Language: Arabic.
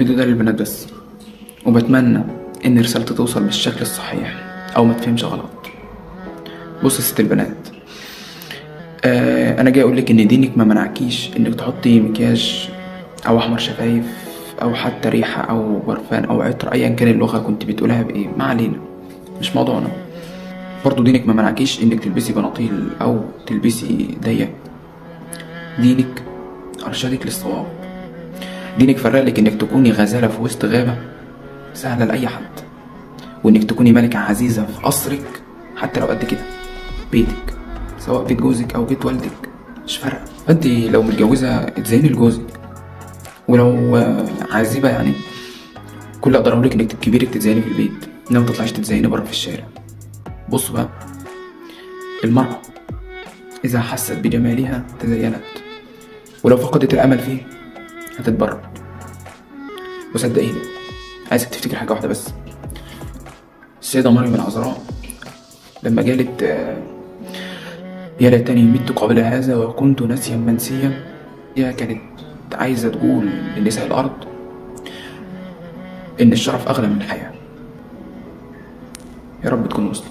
الفيديو ده للبنات بس، وبتمنى ان رسالتي توصل بالشكل الصحيح او ما تفهمش غلط. بص يا ست البنات، انا جاي اقولك ان دينك ما منعكيش انك تحطي مكياج او احمر شفايف او حتى ريحة او برفان او عطر، ايا كان اللغة كنت بتقولها بايه، ما علينا، مش موضوعنا. برضو دينك ما منعكيش انك تلبسي بناطيل او تلبسي ضيق. دينك ارشدك للصواب. دينك فرقلك انك تكوني غزالة في وسط غابة سهلة لأي حد، وانك تكوني ملكة عزيزة في قصرك حتى لو قد كده بيتك، سواء بيت جوزك او بيت والدك، مش فارقة. فانت لو متجوزة اتزيني لجوزك، ولو عازبة يعني كل اللي اقدر اقولك انك تكبيرك تتزيني في البيت، انما متطلعيش تتزيني برا في الشارع. بصوا بقى، المرأة اذا حست بجمالها تزينت، ولو فقدت الامل فيه هتتبرد. وصدقيني، عايزك تفتكر حاجة واحدة بس. السيدة مريم العذراء لما قالت يا ليتني مت قبل هذا وكنت نسيا منسيا، هي كانت عايزة تقول لنساء الأرض إن الشرف أغلى من الحياة. يا رب تكون وصلت.